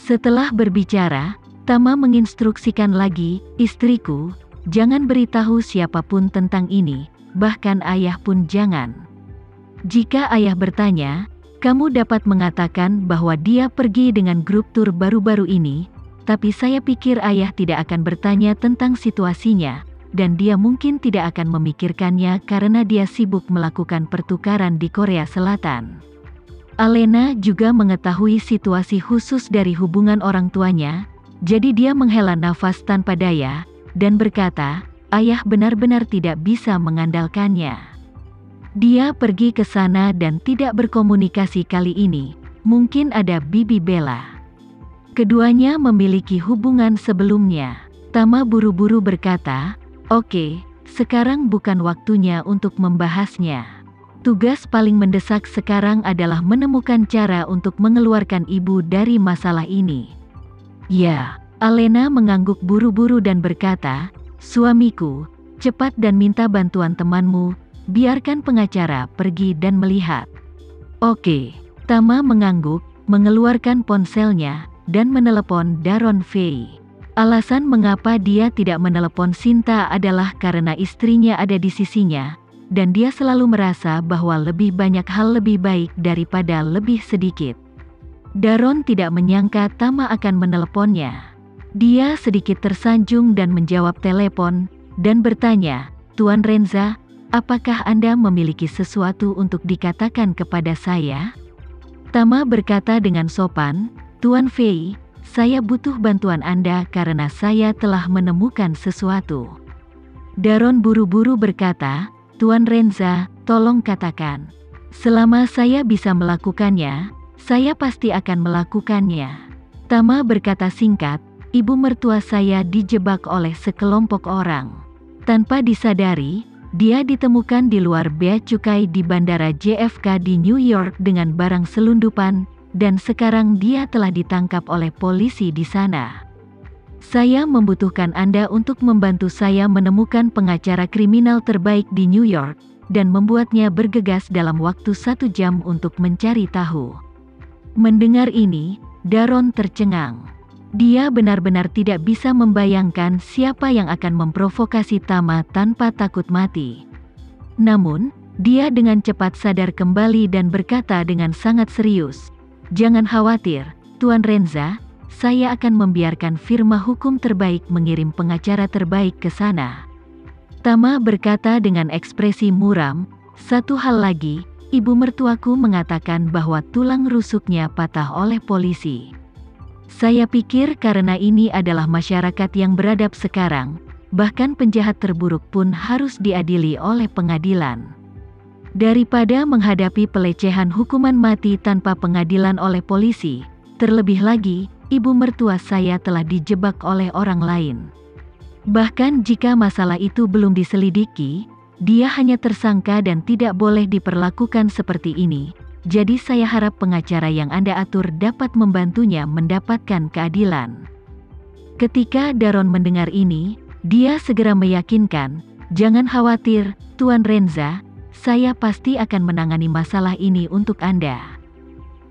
Setelah berbicara, Tama menginstruksikan lagi, istriku, jangan beritahu siapapun tentang ini, bahkan ayah pun jangan. Jika ayah bertanya, kamu dapat mengatakan bahwa dia pergi dengan grup tur baru-baru ini, tapi saya pikir ayah tidak akan bertanya tentang situasinya, dan dia mungkin tidak akan memikirkannya karena dia sibuk melakukan pertukaran di Korea Selatan. Alena juga mengetahui situasi khusus dari hubungan orang tuanya, jadi dia menghela nafas tanpa daya, dan berkata, ayah benar-benar tidak bisa mengandalkannya. Dia pergi ke sana dan tidak berkomunikasi kali ini, mungkin ada Bibi Bella. Keduanya memiliki hubungan sebelumnya. Tama buru-buru berkata, oke, sekarang bukan waktunya untuk membahasnya. Tugas paling mendesak sekarang adalah menemukan cara untuk mengeluarkan ibu dari masalah ini. Ya, Alena mengangguk buru-buru dan berkata, suamiku, cepat dan minta bantuan temanmu, biarkan pengacara pergi dan melihat. Oke, Tama mengangguk, mengeluarkan ponselnya, dan menelepon Daron Fei. Alasan mengapa dia tidak menelepon Sinta adalah karena istrinya ada di sisinya, dan dia selalu merasa bahwa lebih banyak hal lebih baik daripada lebih sedikit. Daron tidak menyangka Tama akan meneleponnya. Dia sedikit tersanjung dan menjawab telepon, dan bertanya, Tuan Renza, apakah Anda memiliki sesuatu untuk dikatakan kepada saya? Tama berkata dengan sopan, Tuan Fei, saya butuh bantuan Anda karena saya telah menemukan sesuatu. Daron buru-buru berkata, Tuan Renza, tolong katakan. Selama saya bisa melakukannya, saya pasti akan melakukannya. Tama berkata singkat, ibu mertua saya dijebak oleh sekelompok orang. Tanpa disadari, dia ditemukan di luar bea cukai di bandara JFK di New York dengan barang selundupan, dan sekarang dia telah ditangkap oleh polisi di sana. Saya membutuhkan Anda untuk membantu saya menemukan pengacara kriminal terbaik di New York, dan membuatnya bergegas dalam waktu 1 jam untuk mencari tahu. Mendengar ini, Daron tercengang. Dia benar-benar tidak bisa membayangkan siapa yang akan memprovokasi Tama tanpa takut mati. Namun, dia dengan cepat sadar kembali dan berkata dengan sangat serius, jangan khawatir, Tuan Renza, saya akan membiarkan firma hukum terbaik mengirim pengacara terbaik ke sana. Tama berkata dengan ekspresi muram, satu hal lagi, ibu mertuaku mengatakan bahwa tulang rusuknya patah oleh polisi. Saya pikir karena ini adalah masyarakat yang beradab sekarang, bahkan penjahat terburuk pun harus diadili oleh pengadilan. Daripada menghadapi pelecehan hukuman mati tanpa pengadilan oleh polisi, terlebih lagi, ibu mertua saya telah dijebak oleh orang lain. Bahkan jika masalah itu belum diselidiki, dia hanya tersangka dan tidak boleh diperlakukan seperti ini, jadi saya harap pengacara yang Anda atur dapat membantunya mendapatkan keadilan. Ketika Daron mendengar ini, dia segera meyakinkan, jangan khawatir, Tuan Renza, saya pasti akan menangani masalah ini untuk Anda.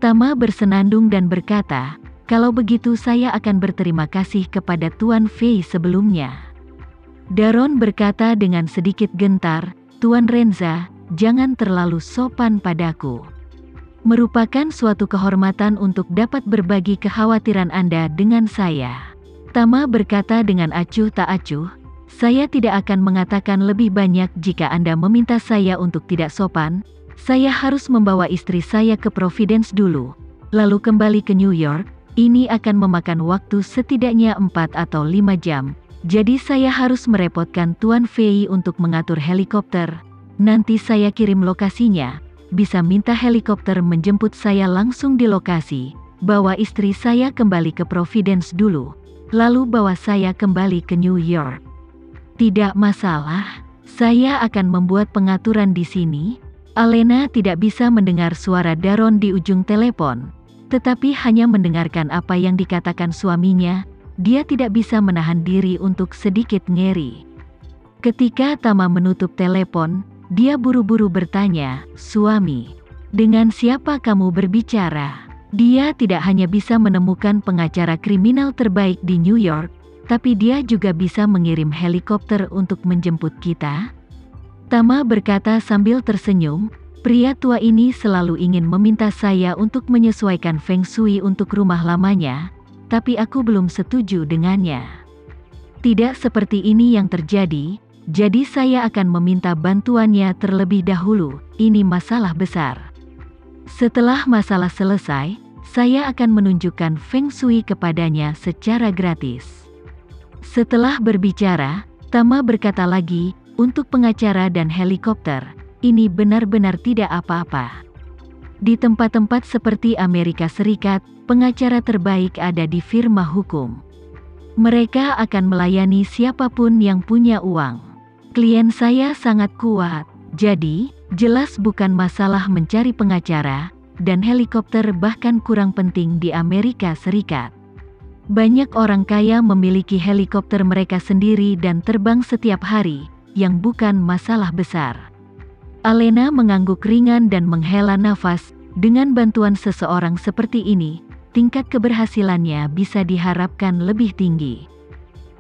Tama bersenandung dan berkata, kalau begitu saya akan berterima kasih kepada Tuan Fei sebelumnya. Daron berkata dengan sedikit gentar, Tuan Renza, jangan terlalu sopan padaku. Merupakan suatu kehormatan untuk dapat berbagi kekhawatiran Anda dengan saya. Tama berkata dengan acuh tak acuh, saya tidak akan mengatakan lebih banyak jika Anda meminta saya untuk tidak sopan. Saya harus membawa istri saya ke Providence dulu, lalu kembali ke New York. Ini akan memakan waktu setidaknya 4 atau 5 jam. Jadi saya harus merepotkan Tuan Fei untuk mengatur helikopter. Nanti saya kirim lokasinya. Bisa minta helikopter menjemput saya langsung di lokasi. Bawa istri saya kembali ke Providence dulu. Lalu bawa saya kembali ke New York. Tidak masalah. Saya akan membuat pengaturan di sini. Alena tidak bisa mendengar suara Daron di ujung telepon, tetapi hanya mendengarkan apa yang dikatakan suaminya. Dia tidak bisa menahan diri untuk sedikit ngeri. Ketika Tama menutup telepon, dia buru-buru bertanya, suami, dengan siapa kamu berbicara? Dia tidak hanya bisa menemukan pengacara kriminal terbaik di New York, tapi dia juga bisa mengirim helikopter untuk menjemput kita. Tama berkata sambil tersenyum, pria tua ini selalu ingin meminta saya untuk menyesuaikan feng shui untuk rumah lamanya, tapi aku belum setuju dengannya. Tidak seperti ini yang terjadi, jadi saya akan meminta bantuannya terlebih dahulu, ini masalah besar. Setelah masalah selesai, saya akan menunjukkan feng shui kepadanya secara gratis. Setelah berbicara, Tama berkata lagi, untuk pengacara dan helikopter, ini benar-benar tidak apa-apa. Di tempat-tempat seperti Amerika Serikat, pengacara terbaik ada di firma hukum. Mereka akan melayani siapapun yang punya uang. Klien saya sangat kuat, jadi jelas bukan masalah mencari pengacara, dan helikopter bahkan kurang penting di Amerika Serikat. Banyak orang kaya memiliki helikopter mereka sendiri dan terbang setiap hari, yang bukan masalah besar. Alena mengangguk ringan dan menghela nafas, dengan bantuan seseorang seperti ini, tingkat keberhasilannya bisa diharapkan lebih tinggi.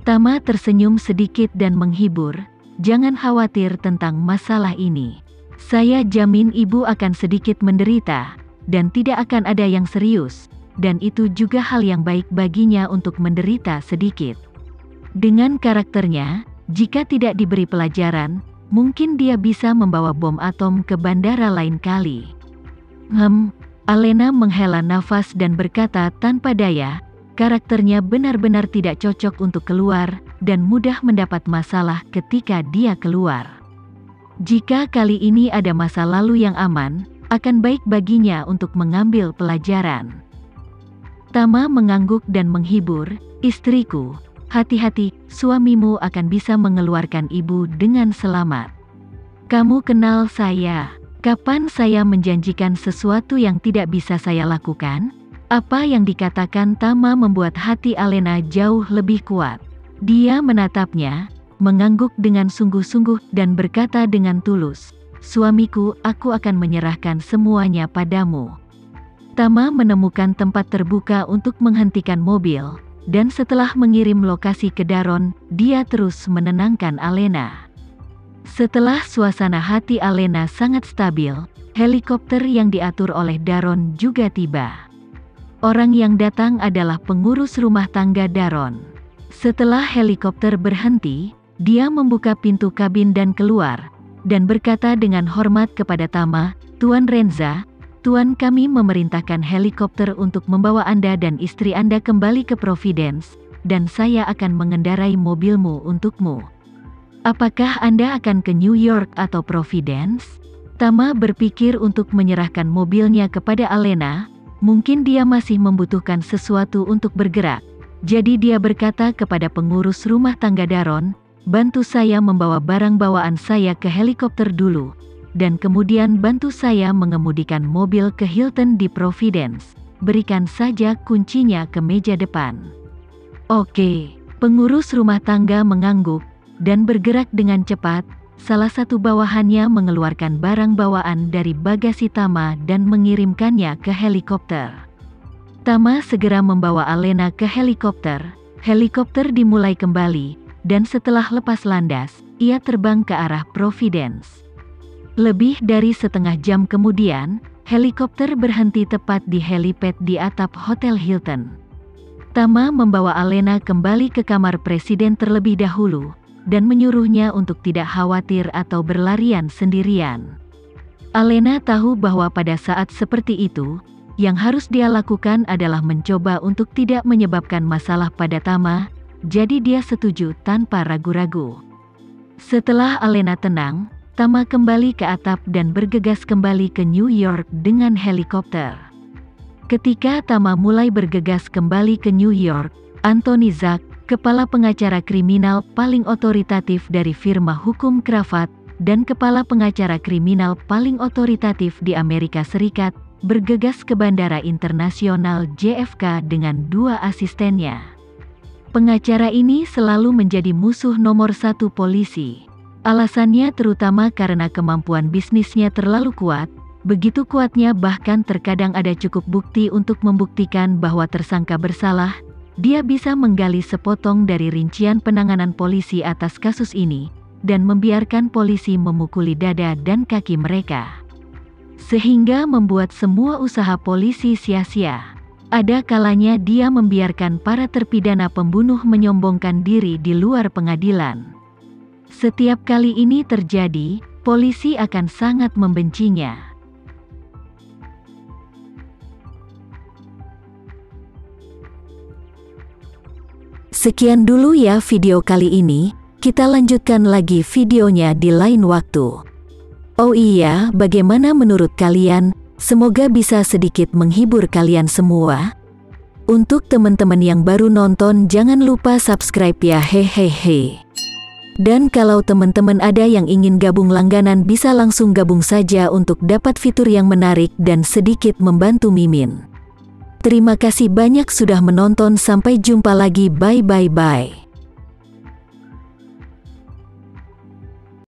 Tama tersenyum sedikit dan menghibur, jangan khawatir tentang masalah ini. Saya jamin ibu akan sedikit menderita, dan tidak akan ada yang serius, dan itu juga hal yang baik baginya untuk menderita sedikit. Dengan karakternya, jika tidak diberi pelajaran, mungkin dia bisa membawa bom atom ke bandara lain kali. Alena menghela nafas dan berkata tanpa daya, karakternya benar-benar tidak cocok untuk keluar, dan mudah mendapat masalah ketika dia keluar. Jika kali ini ada masa lalu yang aman, akan baik baginya untuk mengambil pelajaran. Tama mengangguk dan menghibur, istriku, hati-hati, suamimu akan bisa mengeluarkan ibu dengan selamat. Kamu kenal saya, kapan saya menjanjikan sesuatu yang tidak bisa saya lakukan? Apa yang dikatakan Tama membuat hati Alena jauh lebih kuat. Dia menatapnya, mengangguk dengan sungguh-sungguh dan berkata dengan tulus, suamiku, aku akan menyerahkan semuanya padamu. Tama menemukan tempat terbuka untuk menghentikan mobil, dan setelah mengirim lokasi ke Daron, dia terus menenangkan Alena. Setelah suasana hati Alena sangat stabil, helikopter yang diatur oleh Daron juga tiba. Orang yang datang adalah pengurus rumah tangga Daron. Setelah helikopter berhenti, dia membuka pintu kabin dan keluar, dan berkata dengan hormat kepada Tama, Tuan Renza, Tuan kami memerintahkan helikopter untuk membawa Anda dan istri Anda kembali ke Providence, dan saya akan mengendarai mobilmu untukmu. Apakah Anda akan ke New York atau Providence? Tama berpikir untuk menyerahkan mobilnya kepada Alena, mungkin dia masih membutuhkan sesuatu untuk bergerak. Jadi dia berkata kepada pengurus rumah tangga Daron, bantu saya membawa barang bawaan saya ke helikopter dulu, dan kemudian bantu saya mengemudikan mobil ke Hilton di Providence. Berikan saja kuncinya ke meja depan. Oke, pengurus rumah tangga mengangguk, dan bergerak dengan cepat. Salah satu bawahannya mengeluarkan barang bawaan dari bagasi Tama dan mengirimkannya ke helikopter. Tama segera membawa Alena ke helikopter. Helikopter dimulai kembali, dan setelah lepas landas, ia terbang ke arah Providence. Lebih dari setengah jam kemudian, helikopter berhenti tepat di helipad di atap Hotel Hilton. Tama membawa Alena kembali ke kamar presiden terlebih dahulu, dan menyuruhnya untuk tidak khawatir atau berlarian sendirian. Alena tahu bahwa pada saat seperti itu, yang harus dia lakukan adalah mencoba untuk tidak menyebabkan masalah pada Tama, jadi dia setuju tanpa ragu-ragu. Setelah Alena tenang, Tama kembali ke atap dan bergegas kembali ke New York dengan helikopter. Ketika Tama mulai bergegas kembali ke New York, Anthony Zack, kepala pengacara kriminal paling otoritatif dari firma hukum Cravat, dan kepala pengacara kriminal paling otoritatif di Amerika Serikat, bergegas ke Bandara Internasional JFK dengan 2 asistennya. Pengacara ini selalu menjadi musuh nomor 1 polisi. Alasannya terutama karena kemampuan bisnisnya terlalu kuat, Begitu kuatnya, bahkan terkadang ada cukup bukti untuk membuktikan bahwa tersangka bersalah. Dia bisa menggali sepotong dari rincian penanganan polisi atas kasus ini, dan membiarkan polisi memukuli dada dan kaki mereka. Sehingga membuat semua usaha polisi sia-sia. Ada kalanya dia membiarkan para terpidana pembunuh menyombongkan diri di luar pengadilan. Setiap kali ini terjadi, polisi akan sangat membencinya. Sekian dulu ya video kali ini, kita lanjutkan lagi videonya di lain waktu. Oh iya, bagaimana menurut kalian? Semoga bisa sedikit menghibur kalian semua. Untuk teman-teman yang baru nonton, jangan lupa subscribe ya, hehehe. Dan kalau teman-teman ada yang ingin gabung langganan, bisa langsung gabung saja untuk dapat fitur yang menarik dan sedikit membantu Mimin. Terima kasih banyak sudah menonton, sampai jumpa lagi, bye.